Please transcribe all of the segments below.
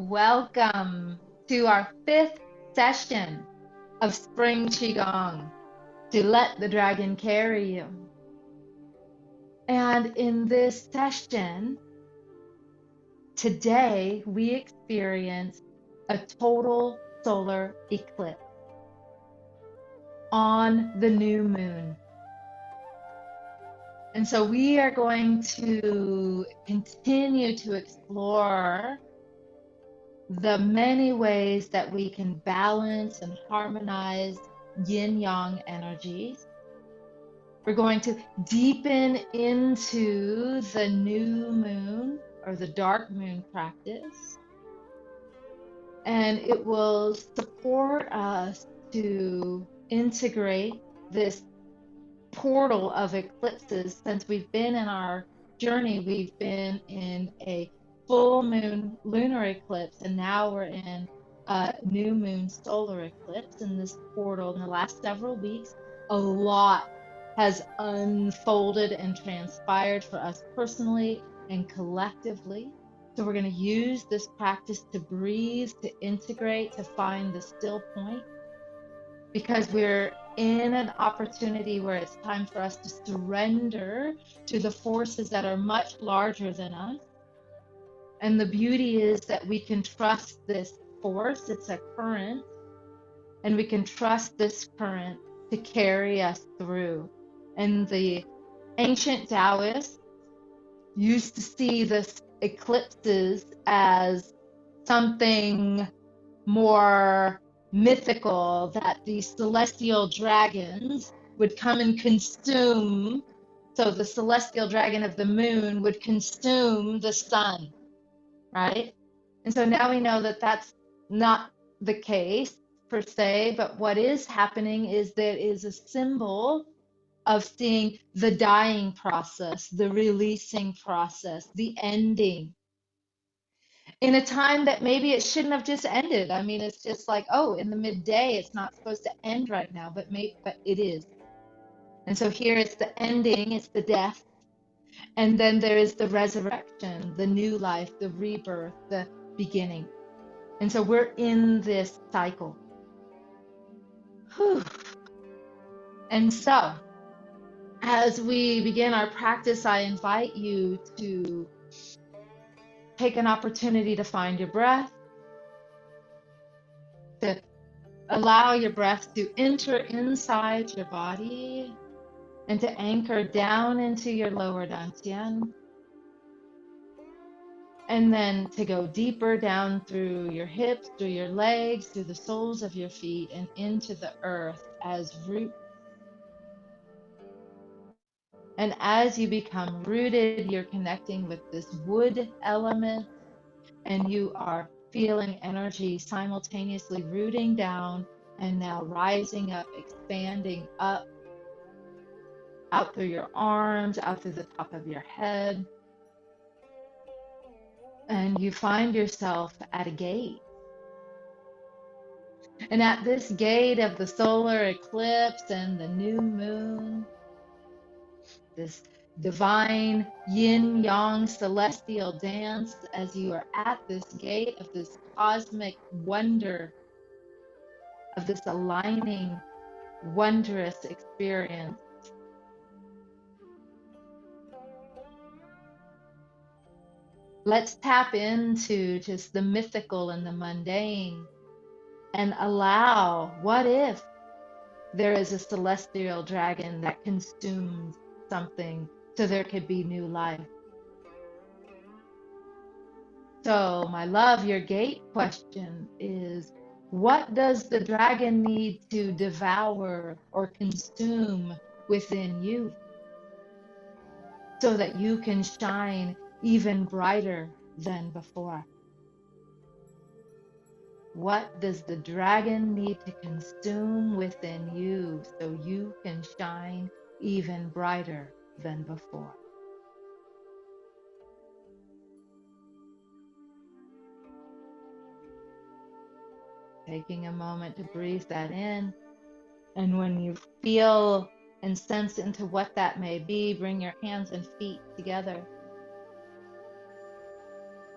Welcome to our 5th session of Spring Qigong, to let the dragon carry you. And in this session, today we experience a total solar eclipse on the new moon. And so we are going to continue to explore the many ways that we can balance and harmonize yin-yang energies. We're going to deepen into the new moon or the dark moon practice, and it will support us to integrate this portal of eclipses. Since we've been in our journey, we've been in a full moon lunar eclipse, and now we're in a new moon solar eclipse. In this portal, in the last several weeks, a lot has unfolded and transpired for us personally and collectively. So we're going to use this practice to breathe, to integrate, to find the still point, because we're in an opportunity where it's time for us to surrender to the forces that are much larger than us. And the beauty is that we can trust this force. It's a current, and we can trust this current to carry us through. And the ancient Taoists used to see this eclipses as something more mythical, that the celestial dragons would come and consume. So the celestial dragon of the moon would consume the sun, right? And so now we know that that's not the case per se, but what is happening is there is a symbol of seeing the dying process, the releasing process, the ending, in a time that maybe it shouldn't have just ended. I mean, it's just like, oh, in the midday, it's not supposed to end right now, but it is. And so here it's the ending, it's the death, and then there is the resurrection, the new life, the rebirth, the beginning. And so we're in this cycle. Whew. And so as we begin our practice, I invite you to take an opportunity to find your breath, to allow your breath to enter inside your body and to anchor down into your lower dantian, and then to go deeper down through your hips, through your legs, through the soles of your feet, and into the earth as root. And as you become rooted, you're connecting with this wood element, and you are feeling energy simultaneously rooting down and now rising up, expanding up, out through your arms, out through the top of your head. And you find yourself at a gate. And at this gate of the solar eclipse and the new moon, this divine yin-yang celestial dance, as you are at this gate of this cosmic wonder, of this aligning, wondrous experience. Let's tap into just the mythical and the mundane and allow, what if there is a celestial dragon that consumes something so there could be new life? So, my love, your gate question is, what does the dragon need to devour or consume within you so that you can shine even brighter than before? What does the dragon need to consume within you so you can shine even brighter than before? Taking a moment to breathe that in. And when you feel and sense into what that may be, bring your hands and feet together.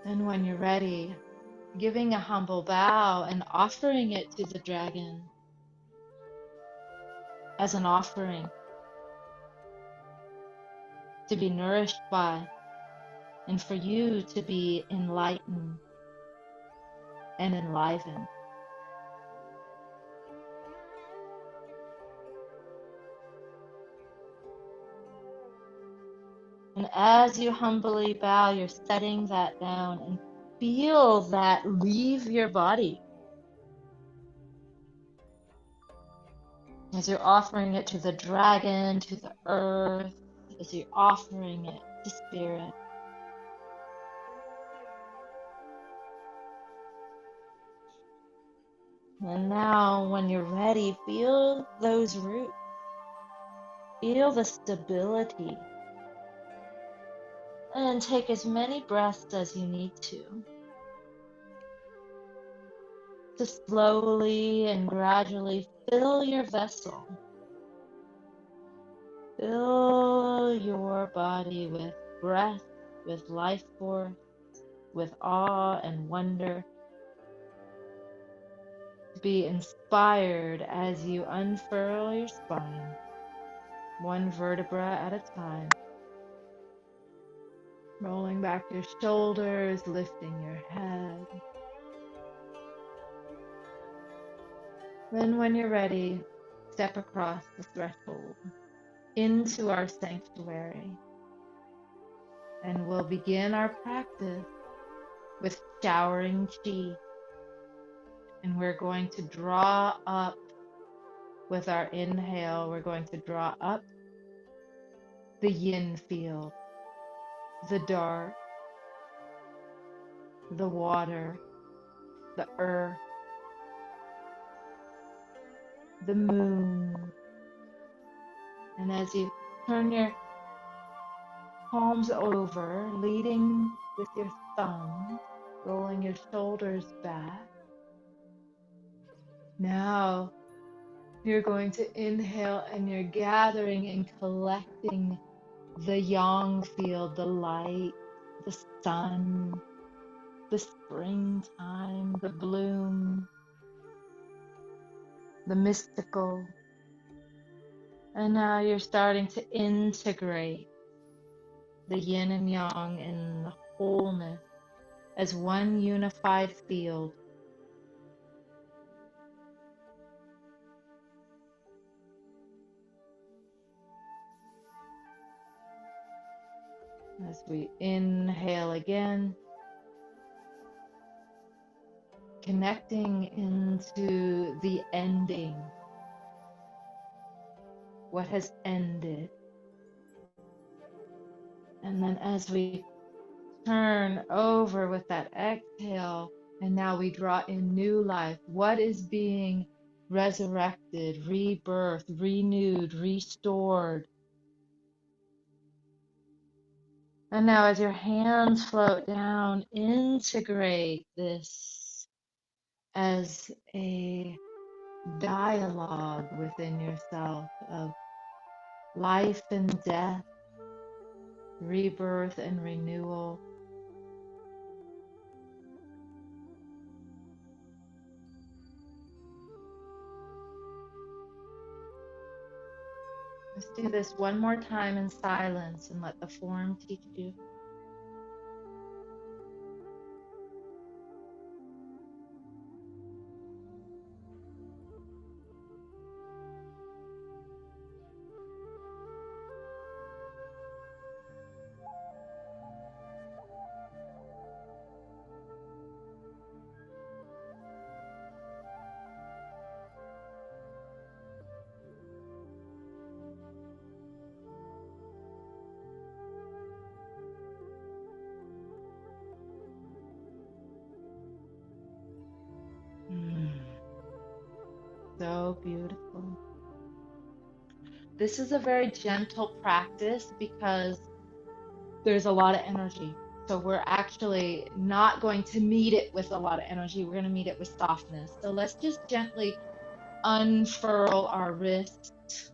And when you're ready, giving a humble bow and offering it to the dragon as an offering to be nourished by, and for you to be enlightened and enlivened. And as you humbly bow, you're setting that down and feel that leave your body as you're offering it to the dragon, to the earth, as you're offering it to spirit. And now, when you're ready, feel those roots. Feel the stability. And take as many breaths as you need to slowly and gradually fill your vessel. Fill your body with breath, with life force, with awe and wonder. Be inspired as you unfurl your spine, one vertebra at a time. Rolling back your shoulders, lifting your head. Then when you're ready, step across the threshold into our sanctuary. And we'll begin our practice with showering chi. And we're going to draw up with our inhale, we're going to draw up the yin field, the dark, the water, the earth, the moon. And as you turn your palms over, leading with your thumbs, rolling your shoulders back. Now you're going to inhale and you're gathering and collecting the yang field, the light, the sun, the springtime, the bloom, the mystical. And now you're starting to integrate the yin and yang in the wholeness as one unified field. As we inhale again, connecting into the ending, what has ended. And then as we turn over with that exhale, and now we draw in new life, what is being resurrected, rebirthed, renewed, restored. And now as your hands float down, integrate this as a dialogue within yourself of life and death, rebirth and renewal. Let's do this one more time in silence and let the form teach you. So beautiful. This is a very gentle practice because there's a lot of energy. So we're actually not going to meet it with a lot of energy. We're going to meet it with softness. So let's just gently unfurl our wrists.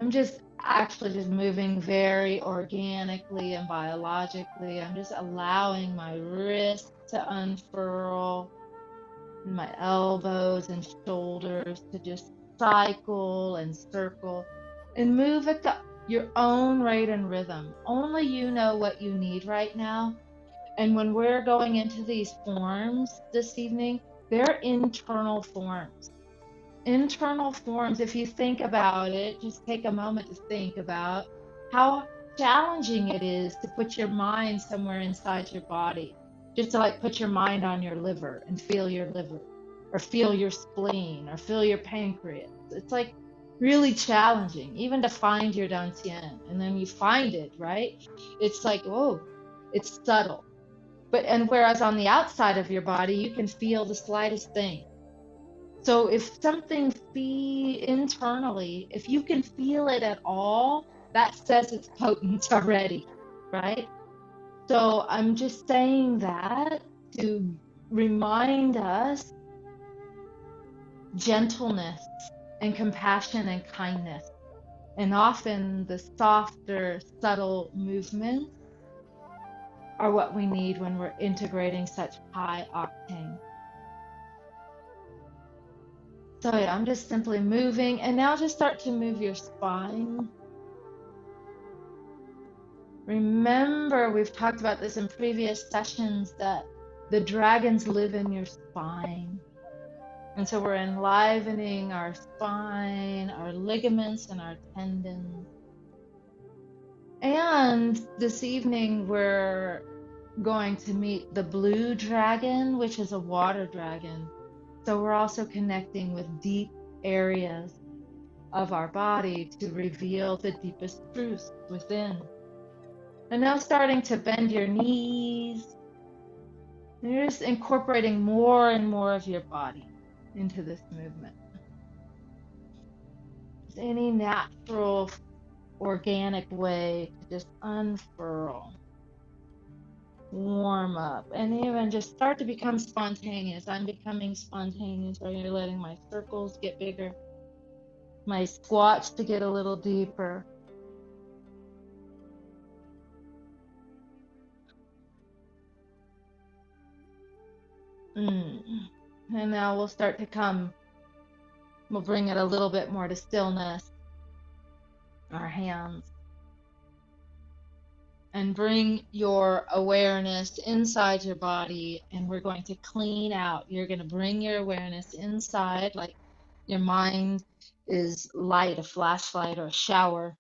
I'm just actually just moving very organically and biologically. I'm just allowing my wrists to unfurl, and my elbows and shoulders to just cycle and circle and move at your own rate and rhythm. Only you know what you need right now. And when we're going into these forms this evening, they're internal forms. Internal forms, if you think about it, just take a moment to think about how challenging it is to put your mind somewhere inside your body. Just to like put your mind on your liver and feel your liver, or feel your spleen, or feel your pancreas. It's like really challenging, even to find your dantian. And then you find it, right? It's like, oh, it's subtle. And whereas on the outside of your body, you can feel the slightest thing. So if something internally, if you can feel it at all, that says it's potent already, right? So I'm just saying that to remind us gentleness and compassion and kindness. And often the softer, subtle movements are what we need when we're integrating such high octane. So yeah, I'm just simply moving, and now just start to move your spine. Remember, we've talked about this in previous sessions, that the dragons live in your spine. And so we're enlivening our spine, our ligaments, and our tendons. And this evening, we're going to meet the blue dragon, which is a water dragon. So we're also connecting with deep areas of our body to reveal the deepest truths within. And now starting to bend your knees. And you're just incorporating more and more of your body into this movement. Just any natural, organic way to just unfurl, warm up, and even just start to become spontaneous. I'm becoming spontaneous, or you're letting my circles get bigger, my squats to get a little deeper. And now we'll start to we'll bring it a little bit more to stillness, our hands, and bring your awareness inside your body. And we're going to clean out. You're going to bring your awareness inside, like your mind is light, a flashlight or a shower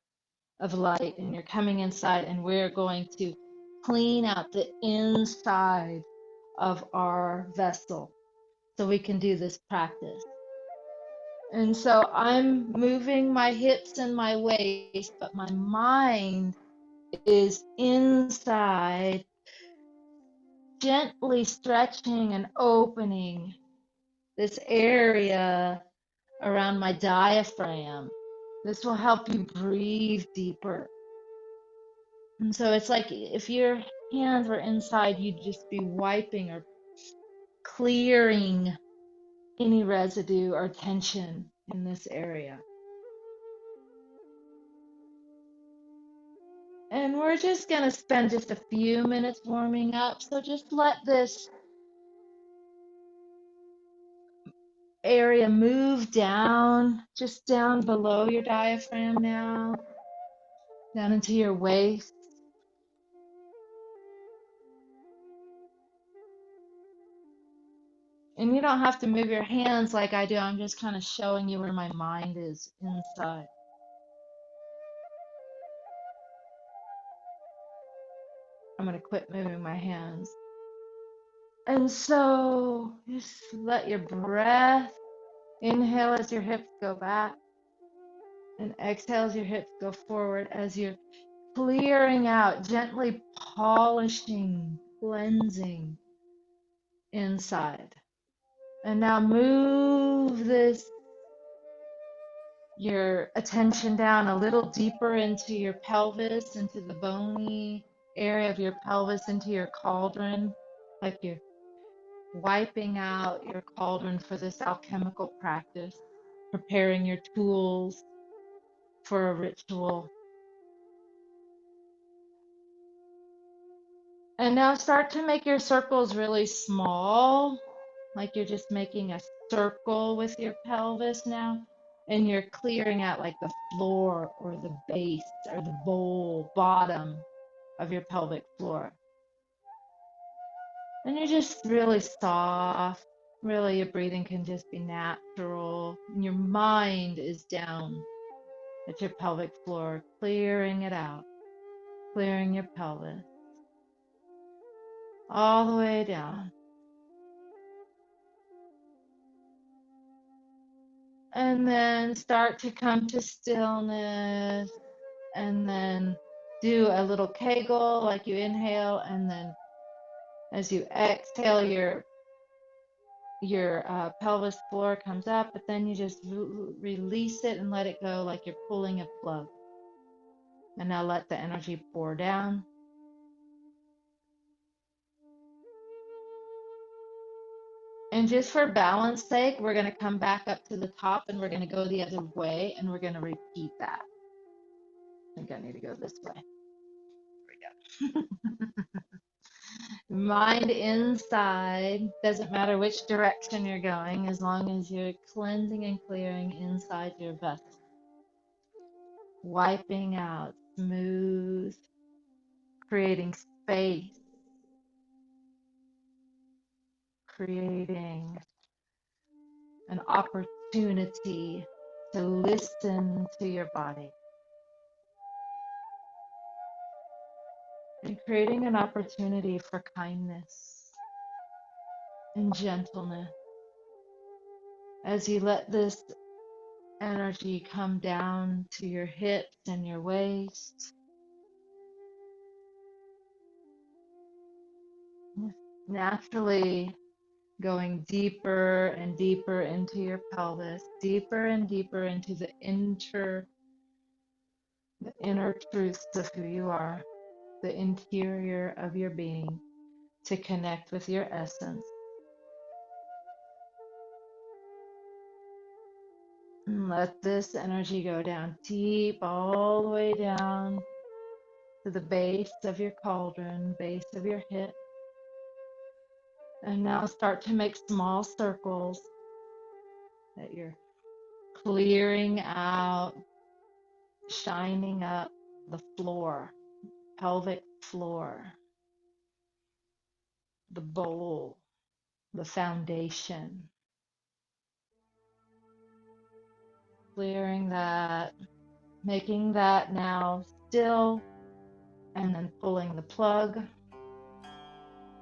of light, and you're coming inside, and we're going to clean out the inside of our vessel so we can do this practice. And so I'm moving my hips and my waist, but my mind is inside, gently stretching and opening this area around my diaphragm. This will help you breathe deeper. And so it's like if your hands were inside, you'd just be wiping or clearing any residue or tension in this area. And we're just going to spend just a few minutes warming up. So just let this area move down, just down below your diaphragm now, down into your waist. And you don't have to move your hands like I do. I'm just kind of showing you where my mind is inside. I'm going to quit moving my hands. And so just let your breath inhale as your hips go back, and exhale as your hips go forward, as you're clearing out, gently polishing, cleansing inside. And now move your attention down a little deeper into your pelvis, into the bony area of your pelvis, into your cauldron, like you're wiping out your cauldron for this alchemical practice, preparing your tools. for a ritual. And now start to make your circles really small, like you're just making a circle with your pelvis now. And you're clearing out like the floor or the base or the bowl bottom of your pelvic floor. And you're just really soft. Really, your breathing can just be natural. And your mind is down at your pelvic floor, clearing it out, clearing your pelvis all the way down. And then start to come to stillness. And then do a little kegel, like you inhale, and then as you exhale, your pelvis floor comes up, but then you just release it and let it go like you're pulling a plug. And now let the energy pour down. And just for balance sake, we're going to come back up to the top and we're going to go the other way and we're going to repeat that. I think I need to go this way. There we go. Mind inside. Doesn't matter which direction you're going as long as you're cleansing and clearing inside your vessel. Wiping out, smooth, creating space, creating an opportunity to listen to your body, and creating an opportunity for kindness and gentleness as you let this energy come down to your hips and your waist, naturally going deeper and deeper into your pelvis, deeper and deeper into the inner truths of who you are, the interior of your being, to connect with your essence. And let this energy go down deep, all the way down to the base of your cauldron, base of your hip. And now start to make small circles that you're clearing out, shining up the floor, pelvic floor, the bowl, the foundation. Clearing that, making that now still, and then pulling the plug,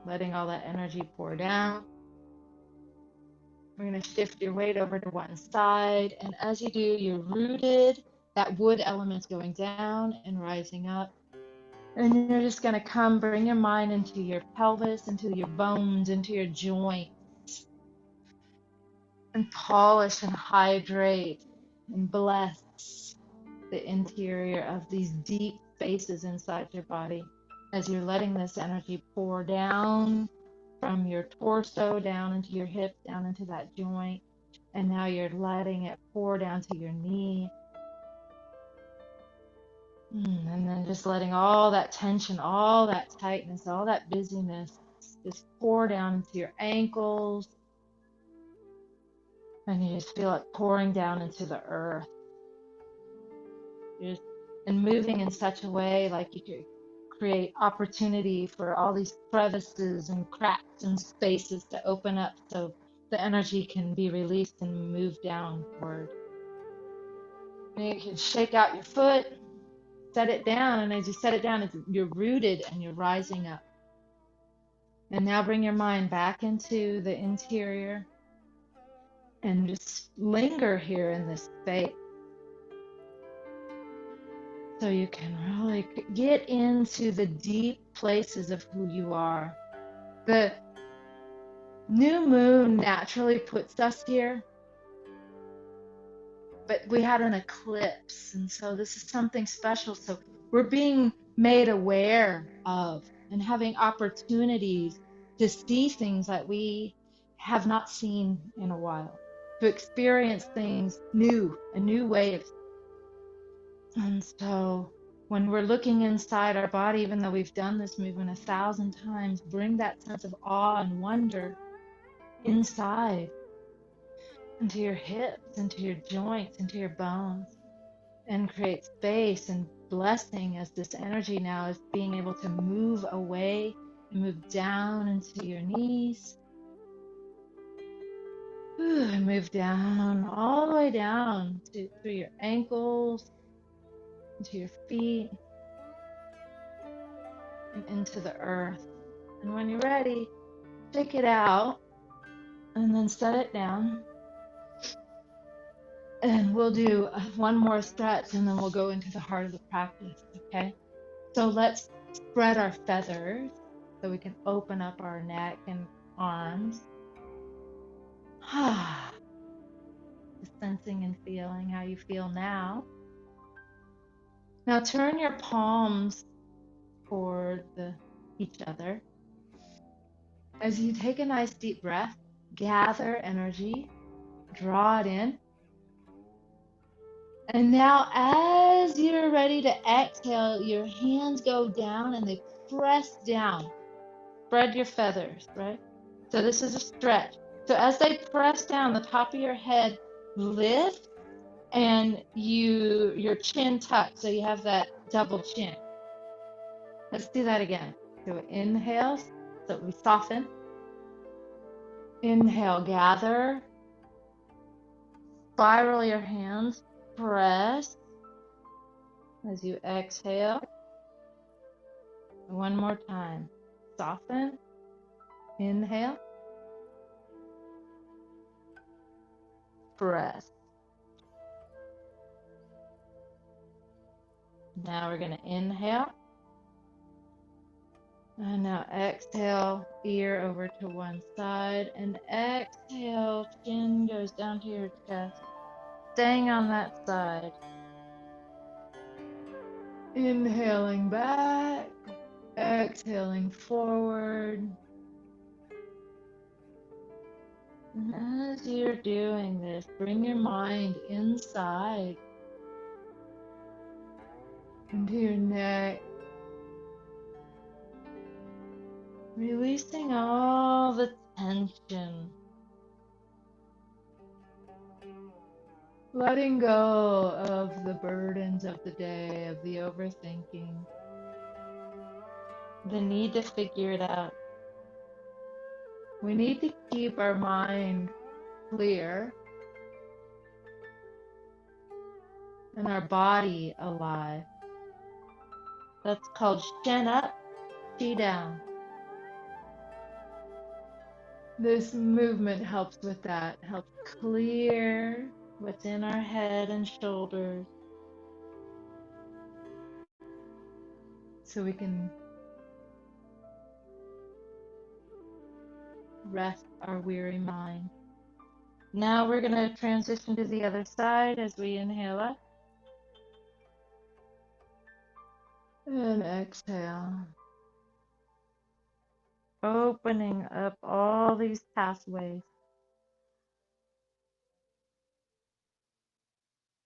letting all that energy pour down. We're going to shift your weight over to one side, and as you do, you're rooted. That wood element's going down and rising up. And you're just going to bring your mind into your pelvis, into your bones, into your joints, and polish and hydrate and bless the interior of these deep spaces inside your body as you're letting this energy pour down from your torso down into your hips, down into that joint. And now you're letting it pour down to your knee. And then just letting all that tension, all that tightness, all that busyness just pour down into your ankles. And you just feel it pouring down into the earth. And moving in such a way like you could create opportunity for all these crevices and cracks and spaces to open up so the energy can be released and move downward. And you can shake out your foot, set it down, and as you set it down, you're rooted and you're rising up. And now bring your mind back into the interior and just linger here in this space so you can really get into the deep places of who you are. The new moon naturally puts us here, but we had an eclipse, and so this is something special. So we're being made aware of and having opportunities to see things that we have not seen in a while, to experience things new, a new way of And so when we're looking inside our body, even though we've done this movement 1,000 times, bring that sense of awe and wonder inside, into your hips, into your joints, into your bones, and create space and blessing as this energy now is being able to move away and move down into your knees. And move down, all the way down through your ankles, into your feet, and into the earth. And when you're ready, shake it out and then set it down. And we'll do one more stretch and then we'll go into the heart of the practice, okay? So let's spread our feathers so we can open up our neck and arms. Just sensing and feeling how you feel now. Now turn your palms toward each other. As you take a nice deep breath, gather energy, draw it in. And now as you're ready to exhale, your hands go down and they press down. Spread your feathers, right? So this is a stretch. So as they press down, the top of your head lifts and your chin tucks. So you have that double chin. Let's do that again. So inhale, so we soften. Inhale, gather. Spiral your hands, press. As you exhale, one more time. Soften. Inhale. Press. Now we're going to inhale. And now exhale, ear over to one side. And exhale, chin goes down to your chest. Staying on that side. Inhaling back. Exhaling forward. And as you're doing this, bring your mind inside into your neck, releasing all the tension, letting go of the burdens of the day, of the overthinking, the need to figure it out. We need to keep our mind clear and our body alive. That's called Shen up, Chi down. This movement helps with that, helps clear what's in our head and shoulders so we can rest our weary mind. Now we're going to transition to the other side as we inhale up and exhale. Opening up all these pathways.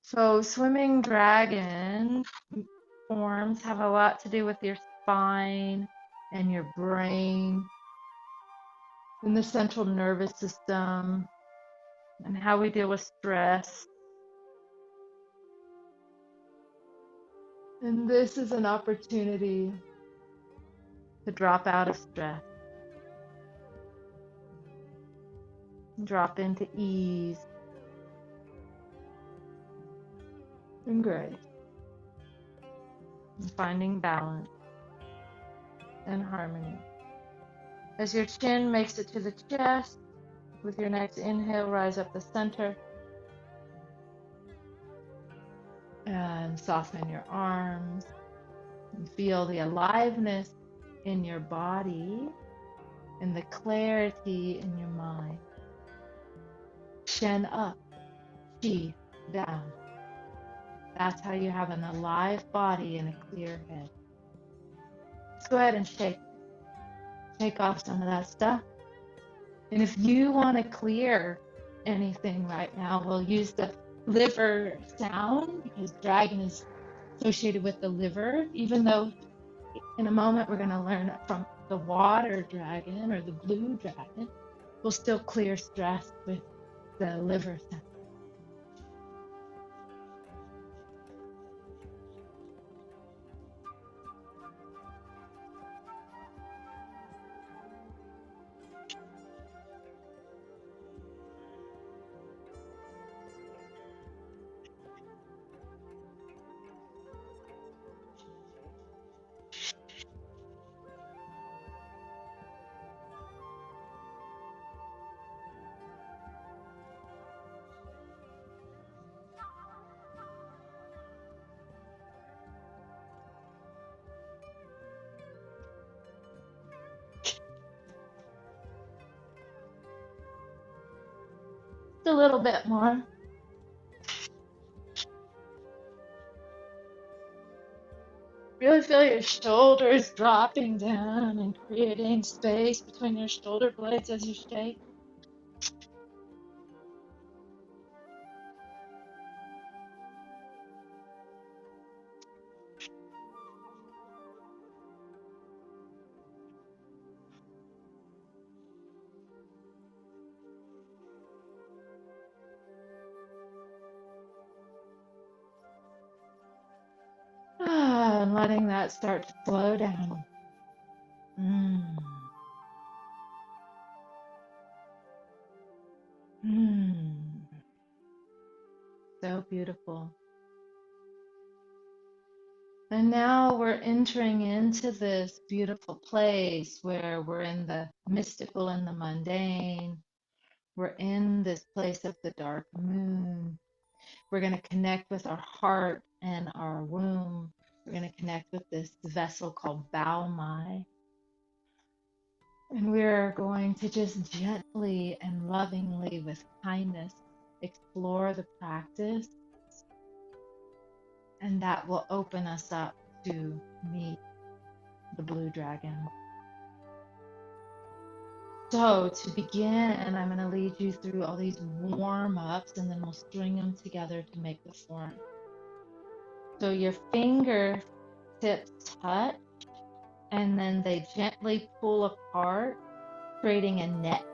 So swimming dragon forms have a lot to do with your spine and your brain and the central nervous system and how we deal with stress. And this is an opportunity to drop out of stress, drop into ease and grace, and finding balance and harmony. As your chin makes it to the chest, with your next inhale, rise up the center and soften your arms and feel the aliveness in your body and the clarity in your mind. Shen up, Chi down. That's how you have an alive body and a clear head. Let's go ahead and shake off some of that stuff. And if you want to clear anything right now, we'll use the liver sound because dragon is associated with the liver, even though in a moment we're going to learn from the water dragon or the blue dragon, will still clear stress with the liver center. Just a little bit more. Really feel your shoulders dropping down and creating space between your shoulder blades as you shake. And letting that start to slow down. Mm. Mm. So beautiful. And now we're entering into this beautiful place where we're in the mystical and the mundane. We're in this place of the dark moon. We're going to connect with our heart and our womb. We're going to connect with this vessel called Bao Mai. And we're going to just gently and lovingly, with kindness, explore the practice. And that will open us up to meet the blue dragon. So to begin, I'm going to lead you through all these warm-ups, and then we'll string them together to make the form. So your fingertips touch, and then they gently pull apart, creating a net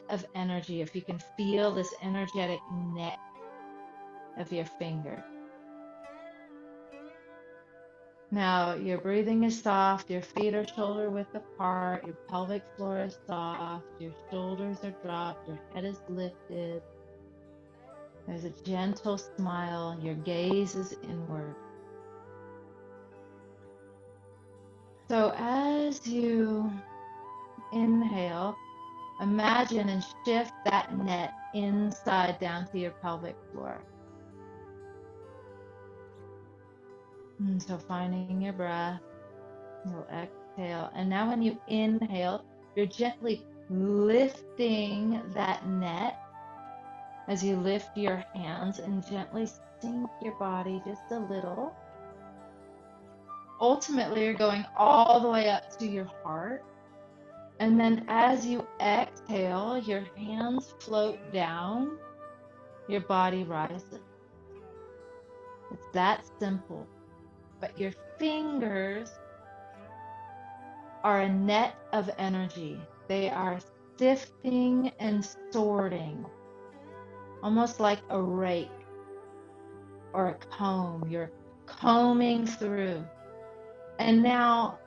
of energy. If you can feel this energetic net of your finger. Now your breathing is soft, your feet are shoulder width apart, your pelvic floor is soft, your shoulders are dropped, your head is lifted. There's a gentle smile, your gaze is inward. So as you inhale, imagine and shift that net inside down to your pelvic floor. And so finding your breath, you'll exhale. And now when you inhale, you're gently lifting that net as you lift your hands and gently sink your body just a little. Ultimately, you're going all the way up to your heart. And then as you exhale, your hands float down, your body rises. It's that simple. But your fingers are a net of energy. They are sifting and sorting, almost like a rake or a comb. You're combing through. And now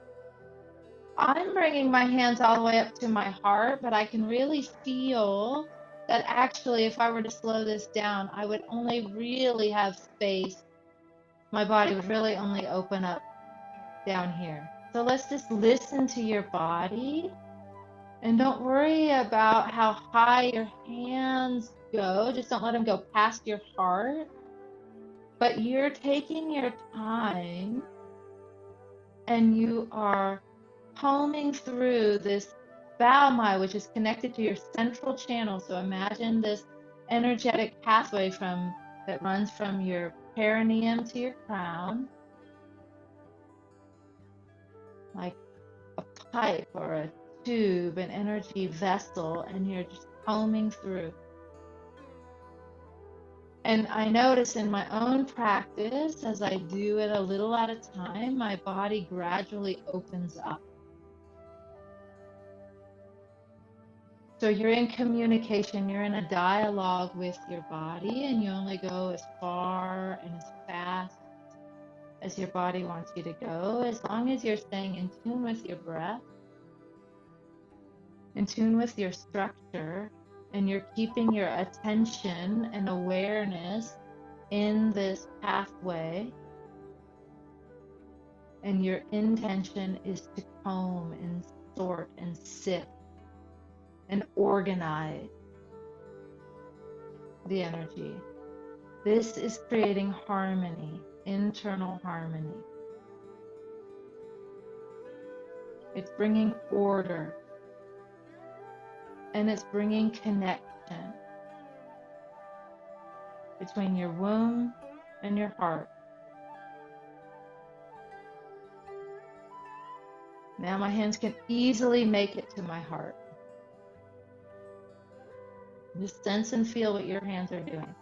I'm bringing my hands all the way up to my heart, but I can really feel that actually if I were to slow this down, I would only really have space. My body would really only open up down here. So let's just listen to your body and don't worry about how high your hands go. Just don't let them go past your heart. But you're taking your time and you are combing through this Bao Mai, which is connected to your central channel. So imagine this energetic pathway that runs from your perineum to your crown, like a pipe or a tube, an energy vessel, and you're just combing through. And I notice in my own practice, as I do it a little at a time, my body gradually opens up. So you're in communication, you're in a dialogue with your body, and you only go as far and as fast as your body wants you to go, as long as you're staying in tune with your breath, in tune with your structure, and you're keeping your attention and awareness in this pathway, and your intention is to comb and sort and sift and organize the energy. This is creating harmony, internal harmony. It's bringing order, and it's bringing connection between your womb and your heart. Now my hands can easily make it to my heart. Just sense and feel what your hands are doing.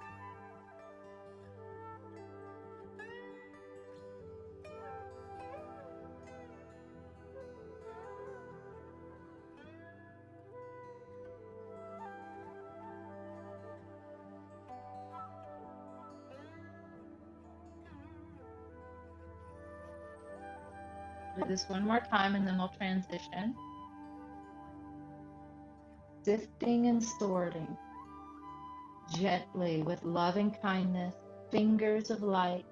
Do this one more time and then we'll transition. Sifting and sorting gently with loving kindness, fingers of light.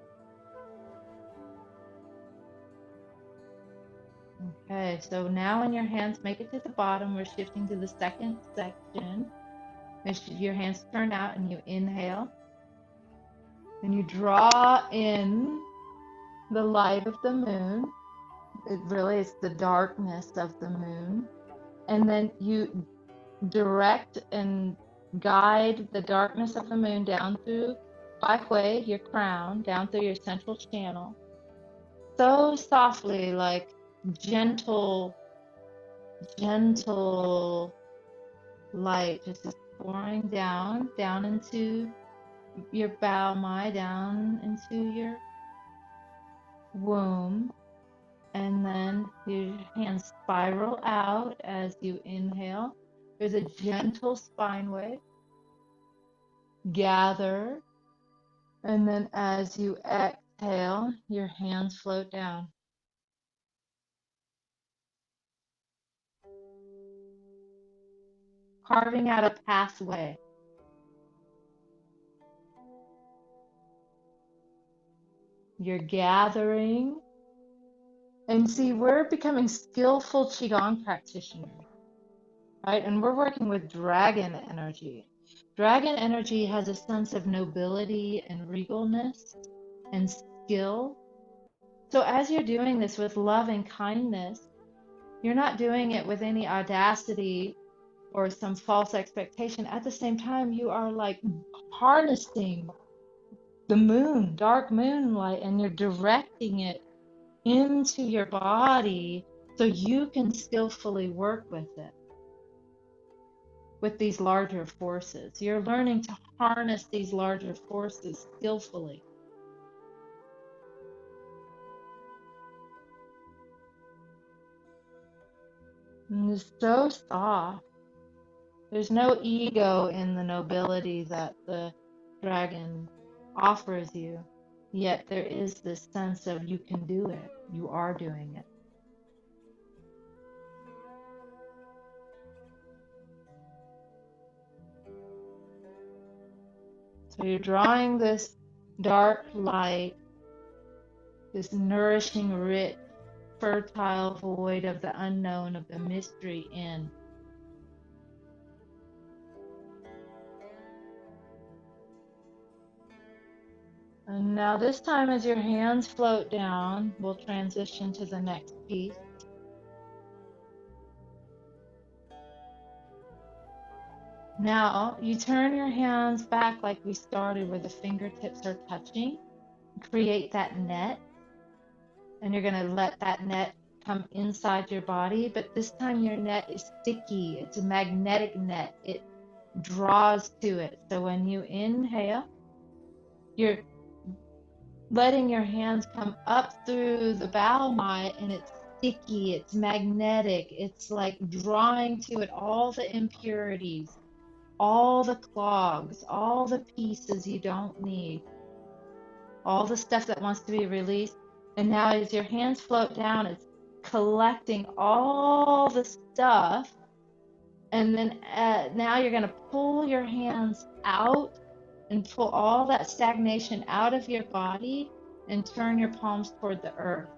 Okay, so now when your hands make it to the bottom, we're shifting to the second section. Your hands turn out and you inhale. And you draw in the light of the moon. It really is the darkness of the moon. And then you direct and guide the darkness of the moon down through Bai Hui, your crown, down through your central channel. So softly, like gentle light just pouring down into your Bao Mai, down into your womb. And then your hands spiral out as you inhale. There's a gentle spine wave. Gather. And then as you exhale, your hands float down. Carving out a pathway. You're gathering. And see, we're becoming skillful Qigong practitioners, right? And we're working with dragon energy. Dragon energy has a sense of nobility and regalness and skill. So as you're doing this with love and kindness, you're not doing it with any audacity or some false expectation. At the same time, you are like harnessing the moon, dark moonlight, and you're directing it into your body so you can skillfully work with it, with these larger forces. You're learning to harness these larger forces skillfully. And it's so soft. There's no ego in the nobility that the dragon offers you, yet there is this sense of you can do it, you are doing it. So you're drawing this dark light, this nourishing, rich, fertile void of the unknown, of the mystery in. And now this time as your hands float down, we'll transition to the next piece. Now you turn your hands back like we started, where the fingertips are touching. Create that net, and you're going to let that net come inside your body, but this time your net is sticky. It's a magnetic net. It draws to it. So when you inhale, You're letting your hands come up through the bowel mat, and it's sticky, it's magnetic, it's like drawing to it all the impurities, all the clogs, all the pieces you don't need, all the stuff that wants to be released. And now as your hands float down, it's collecting all the stuff. And then now you're going to pull your hands out and pull all that stagnation out of your body and turn your palms toward the earth.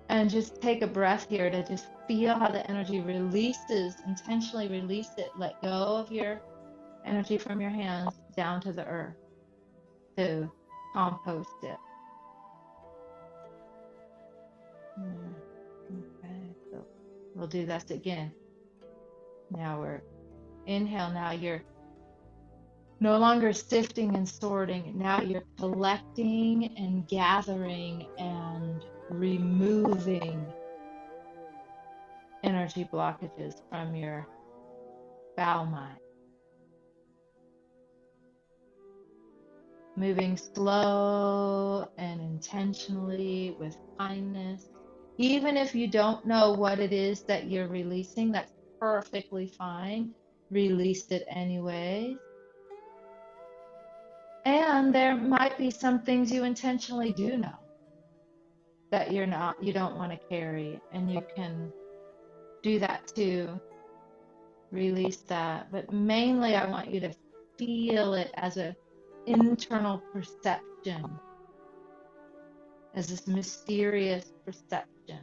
And just take a breath here to just feel how the energy releases, intentionally release it, let go of your energy from your hands down to the earth to compost it. Okay, so we'll do this again. Now we're inhale. Now you're no longer sifting and sorting. Now you're collecting and gathering and removing energy blockages from your bowel mat. Moving slow and intentionally with kindness. Even if you don't know what it is that you're releasing, that's perfectly fine. Release it anyway. And there might be some things you intentionally do know that you don't want to carry, and you can do that too. Release that. But mainly I want you to feel it as an internal perception, as this mysterious perception.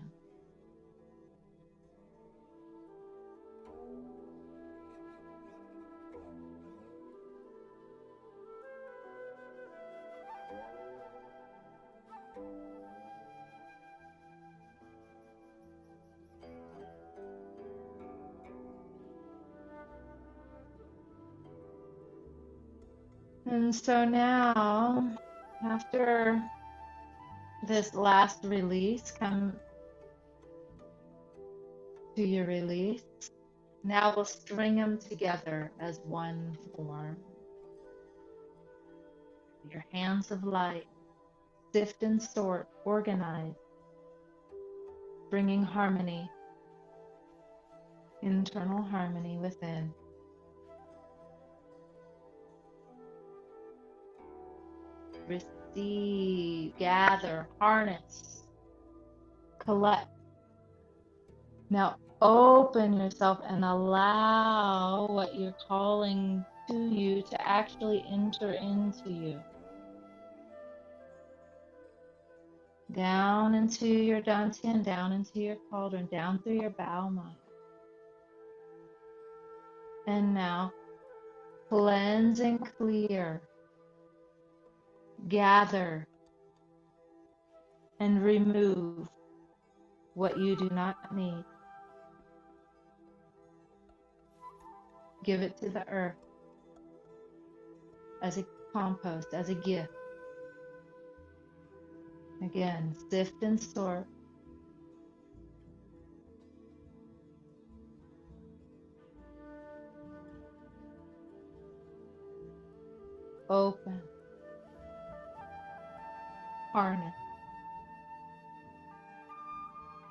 And so now, after this last release, come to your release. Now we'll string them together as one form. Your hands of light, sift and sort, organize, bringing harmony, internal harmony within. Receive, gather, harness, collect. Now open yourself and allow what you're calling to you to actually enter into you. Down into your dantian, down into your cauldron, down through your bowel mat. And now cleanse and clear, gather and remove what you do not need. Give it to the earth as a compost, as a gift. Again, sift and sort. Open. Harness.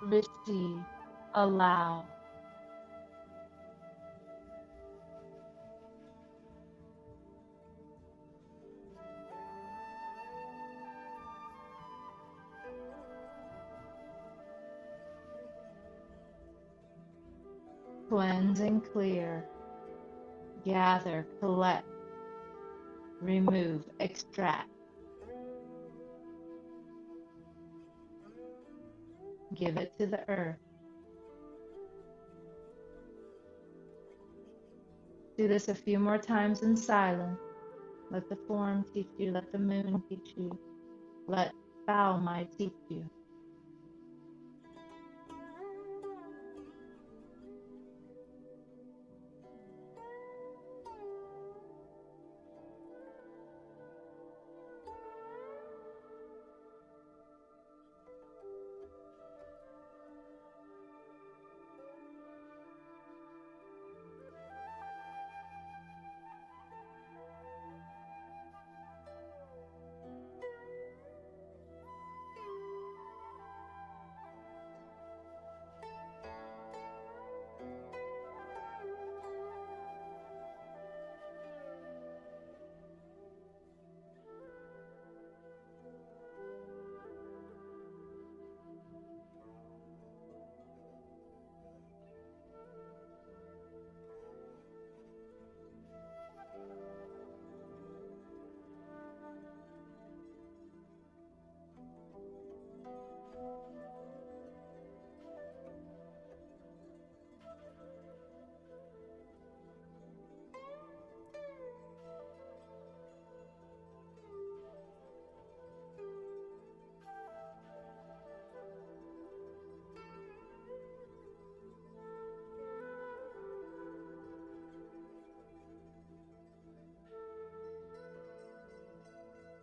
Receive. Allow. Cleanse and clear. Gather, collect, remove, extract. Give it to the earth. Do this a few more times in silence. Let the form teach you. Let the moon teach you. Let Bao Mai teach you.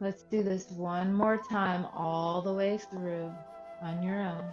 Let's do this one more time, all the way through on your own.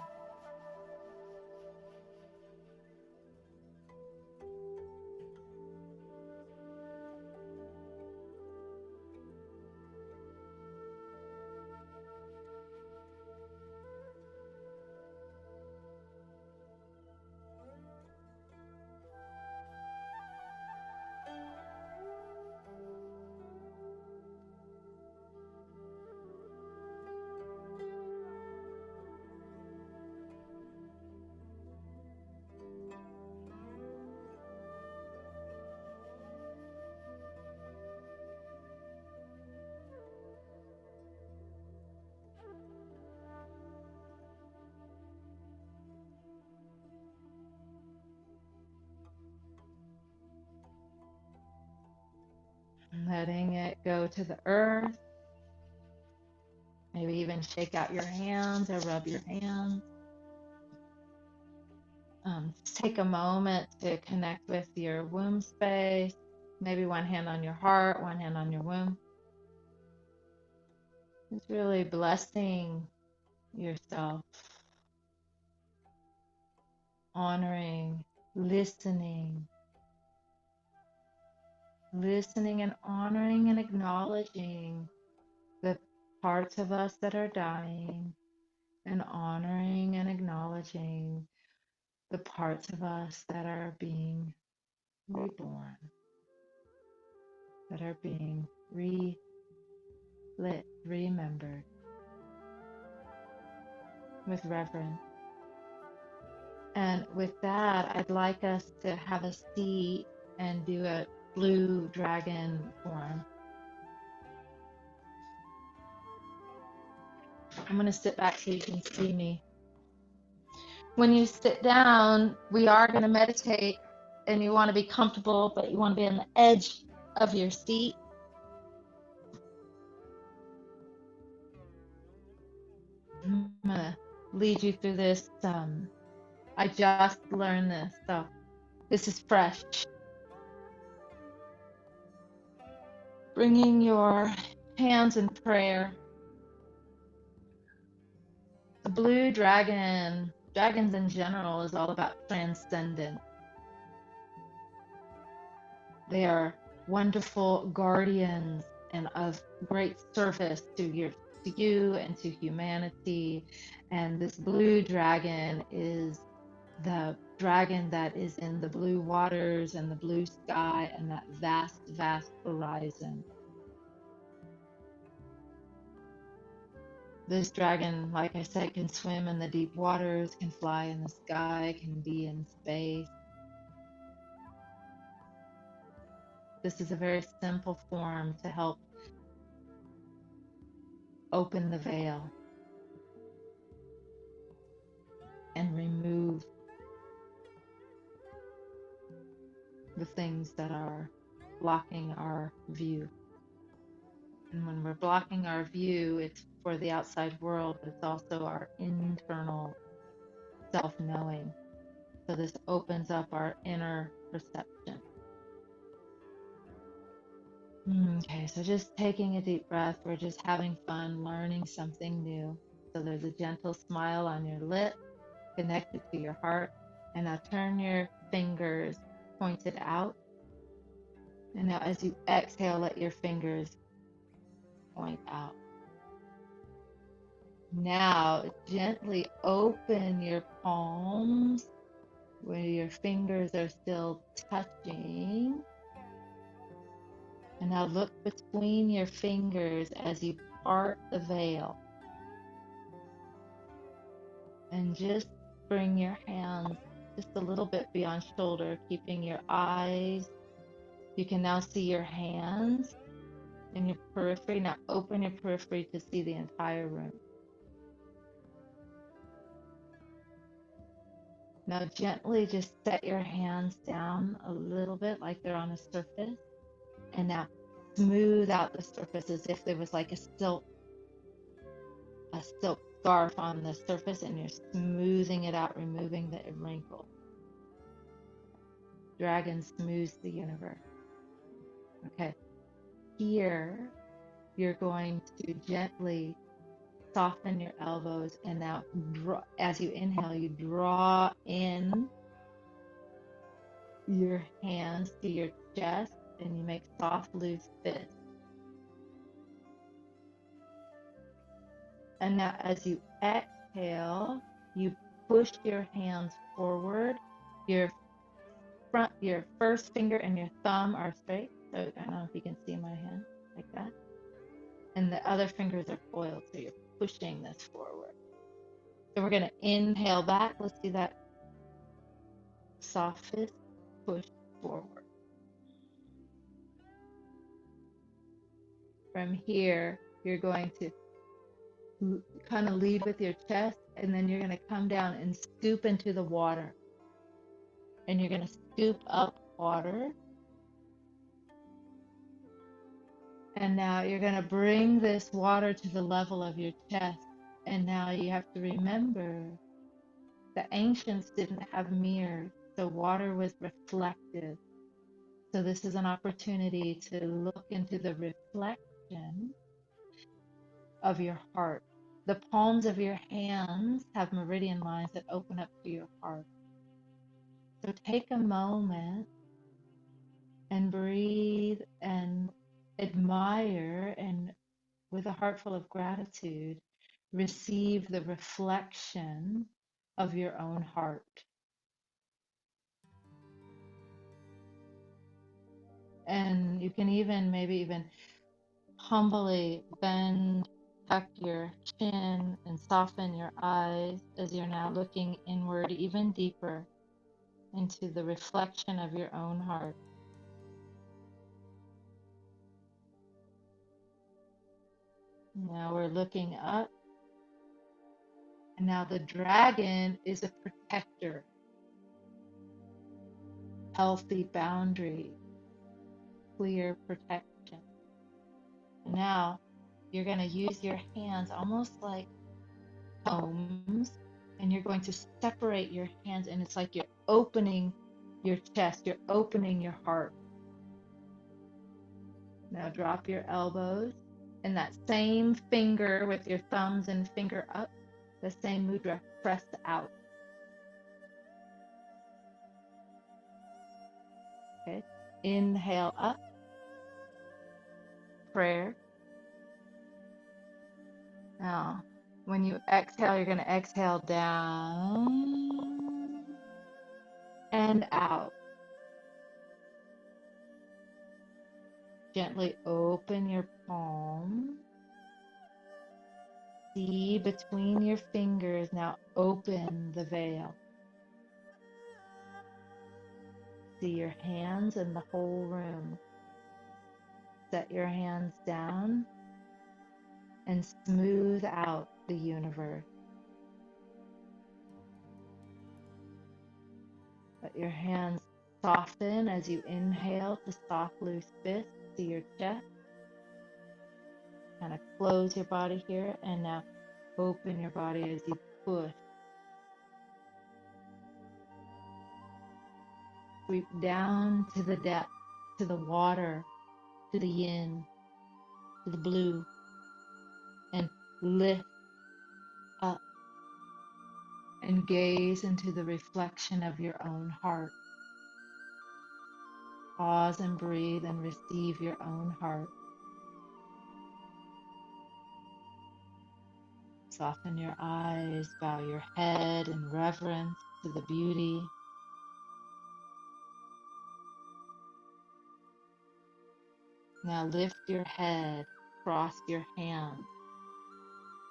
Letting it go to the earth. Maybe even shake out your hands or rub your hands. Just take a moment to connect with your womb space. Maybe one hand on your heart, one hand on your womb. Just really blessing yourself, honoring, listening, and honoring and acknowledging the parts of us that are dying, and honoring and acknowledging the parts of us that are being reborn, that are being remembered with reverence. And with that, I'd like us to have a seat and do a blue dragon form. I'm going to sit back so you can see me. When you sit down, we are going to meditate, and you want to be comfortable, but you want to be on the edge of your seat. I'm going to lead you through this. I just learned this, so this is fresh. Bringing your hands in prayer. The blue dragon, dragons in general, is all about transcendence. They are wonderful guardians and of great service to you and to humanity. And this blue dragon is the dragon that is in the blue waters and the blue sky and that vast, vast horizon. This dragon, like I said, can swim in the deep waters, can fly in the sky, can be in space. This is a very simple form to help open the veil and remove the things that are blocking our view. And when we're blocking our view, it's for the outside world, but it's also our internal self-knowing. So this opens up our inner perception. Okay, so just taking a deep breath, we're just having fun, learning something new. So there's a gentle smile on your lip, connected to your heart. And now turn your fingers pointed out. And now as you exhale, let your fingers point out. Now gently open your palms where your fingers are still touching. And now look between your fingers as you part the veil. And just bring your hands just a little bit beyond shoulder, keeping your eyes. You can now see your hands in your periphery. Now open your periphery to see the entire room. Now gently just set your hands down a little bit like they're on a surface. And now smooth out the surface as if there was like a silk scarf on the surface, and you're smoothing it out, removing the wrinkle. Dragon smooths the universe. Okay. Here, you're going to gently soften your elbows, and now as you inhale, you draw in your hands to your chest and you make soft, loose fists. And now as you exhale, you push your hands forward. Your your first finger and your thumb are straight. So I don't know if you can see my hand like that. And the other fingers are coiled, so you're pushing this forward. So we're going to inhale back. Let's do that soft fist push forward. From here, you're going to kind of lead with your chest, and then you're going to come down and scoop into the water. And you're going to scoop up water. And now you're going to bring this water to the level of your chest. And now you have to remember the ancients didn't have mirrors, so water was reflective. So this is an opportunity to look into the reflection of your heart. The palms of your hands have meridian lines that open up to your heart. So take a moment and breathe and admire, and with a heart full of gratitude, receive the reflection of your own heart. And you can maybe even humbly bend, tuck your chin, and soften your eyes as you're now looking inward even deeper into the reflection of your own heart. Now we're looking up, and now the dragon is a protector, healthy boundary, clear protection. Now you're going to use your hands almost like combs, and you're going to separate your hands, and it's like you're opening your chest, you're opening your heart. Now drop your elbows, and that same finger with your thumbs and finger up, the same mudra, press out. Okay, inhale up, prayer. Now, when you exhale, you're going to exhale down and out. Gently open your palm. See between your fingers. Now open the veil. See your hands in the whole room. Set your hands down and smooth out the universe. Let your hands soften as you inhale to soft, loose fists to your chest. Kind of close your body here, and now open your body as you push. Sweep down to the depth, to the water, to the yin, to the blue, and lift up and gaze into the reflection of your own heart. Pause and breathe and receive your own heart. Soften your eyes, bow your head in reverence to the beauty. Now lift your head, cross your hands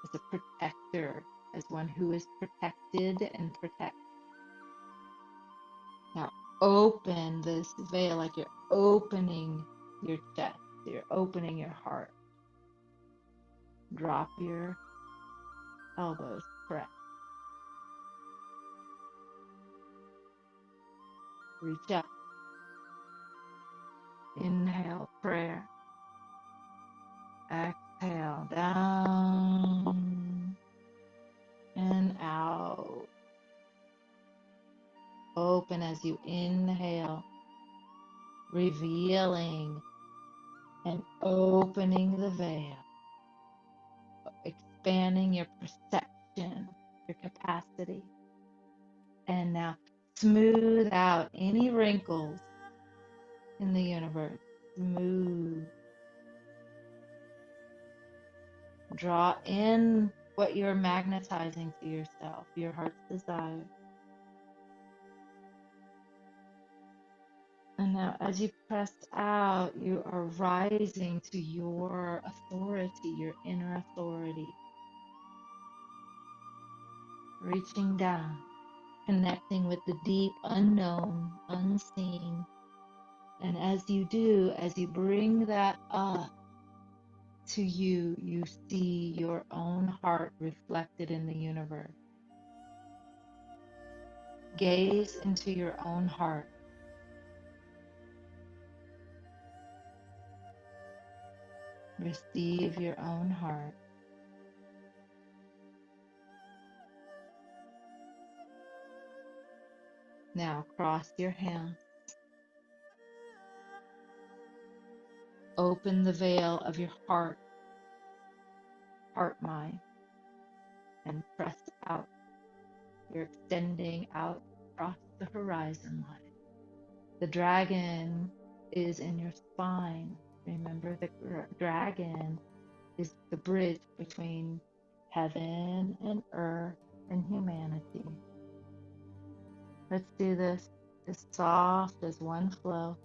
as a protector, as one who is protected and protects. Now open this veil like you're opening your chest, you're opening your heart. Drop your elbows, press. Reach up. Inhale, prayer. Exhale, down and out. Open as you inhale, revealing and opening the veil, expanding your perception, your capacity. And now smooth out any wrinkles in the universe. Smooth. Draw in what you're magnetizing to yourself, your heart's desire. And now, as you press out, you are rising to your authority, your inner authority, reaching down, connecting with the deep unknown, unseen. And as you do, as you bring that up to you, you see your own heart reflected in the universe. Gaze into your own heart. Receive your own heart. Now cross your hands. Open the veil of your heart mind, and press out. You're extending out across the horizon line. The dragon is in your spine. Remember, the dragon is the bridge between heaven and earth and humanity. Let's do this as soft as one flow.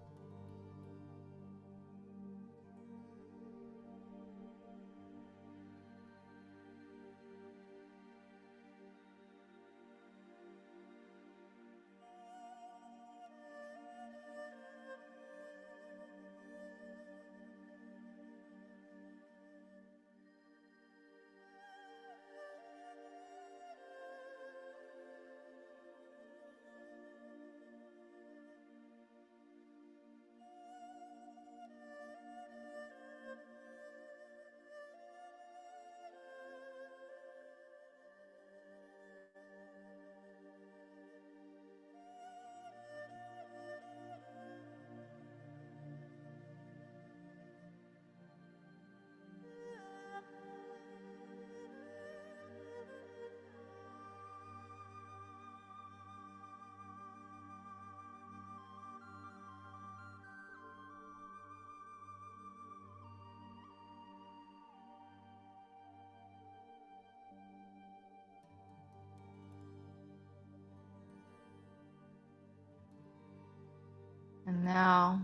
And now,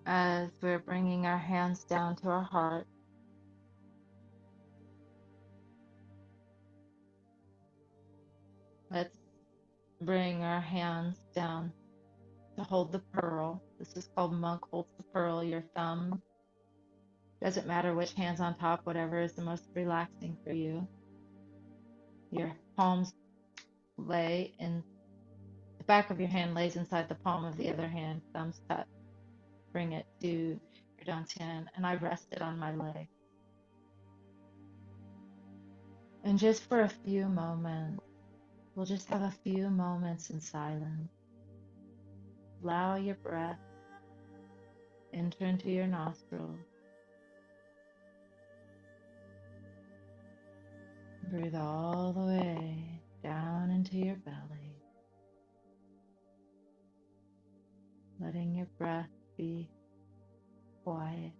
as we're bringing our hands down to our heart, let's bring our hands down to hold the pearl. This is called monk holds the pearl. Your thumb, doesn't matter which hand's on top, whatever is the most relaxing for you. Your palms lay in the back of your hand lays inside the palm of the other hand, thumbs touch. Bring it to your dantian, and I rest it on my leg. And just for a few moments, we'll just have a few moments in silence. Allow your breath enter into your nostrils. Breathe all the way down into your belly, letting your breath be quiet.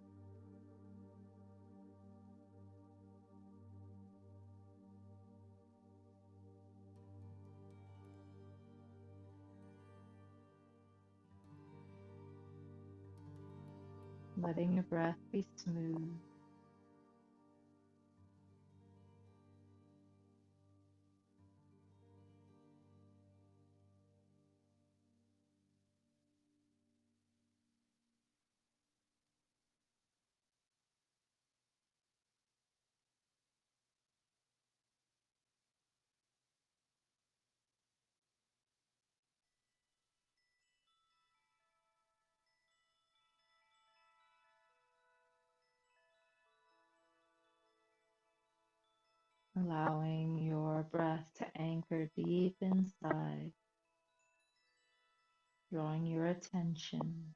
Letting your breath be smooth. Allowing your breath to anchor deep inside, drawing your attention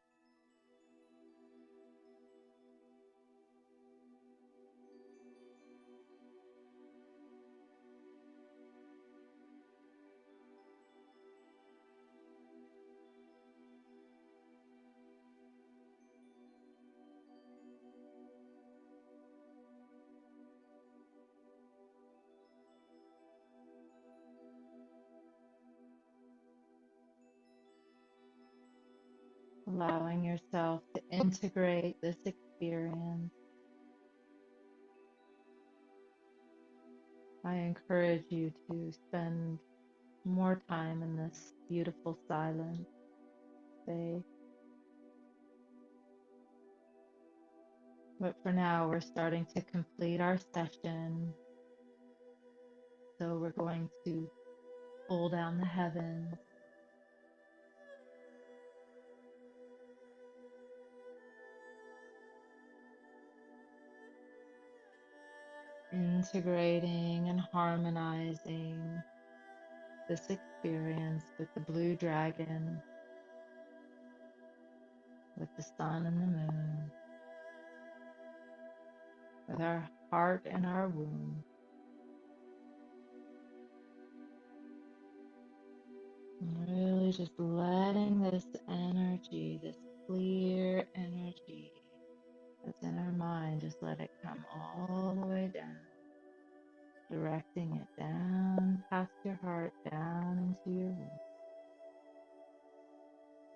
allowing yourself to integrate this experience. I encourage you to spend more time in this beautiful silence space. But for now, we're starting to complete our session. So we're going to pull down the heavens, integrating and harmonizing this experience with the blue dragon, with the sun and the moon, with our heart and our womb. And really just letting this energy, this clear energy that's in our mind, just let it come all the way down, directing it down past your heart, down into your womb,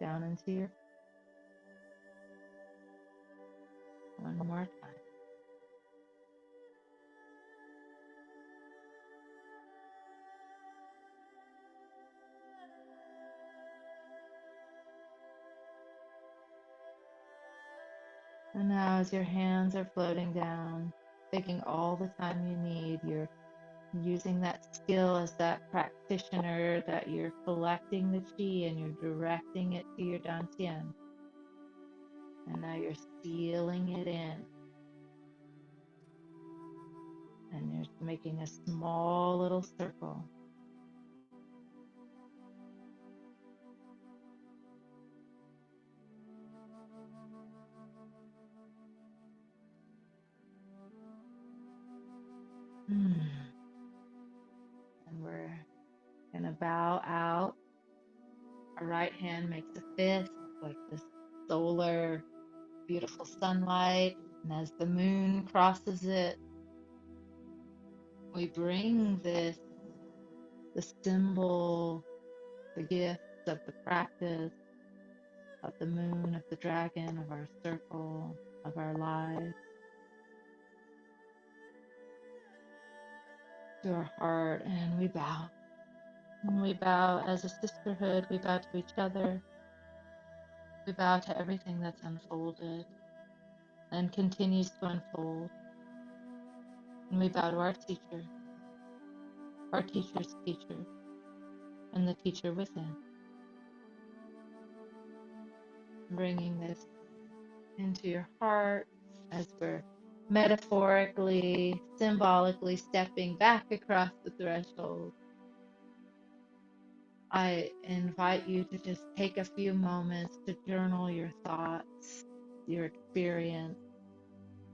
down into your one more time. And now as your hands are floating down, taking all the time you need, you're using that skill as that practitioner, that you're collecting the chi and you're directing it to your dantian. And now you're sealing it in. And you're making a small little circle. And we're going to bow out. Our right hand makes a fist, like this solar, beautiful sunlight. And as the moon crosses it, we bring this, the symbol, the gifts of the practice, of the moon, of the dragon, of our circle, of our lives, to our heart, and we bow. And we bow as a sisterhood, we bow to each other, we bow to everything that's unfolded and continues to unfold. And we bow to our teacher, our teacher's teacher, and the teacher within, bringing this into your heart as we're metaphorically, symbolically stepping back across the threshold. I invite you to just take a few moments to journal your thoughts, your experience,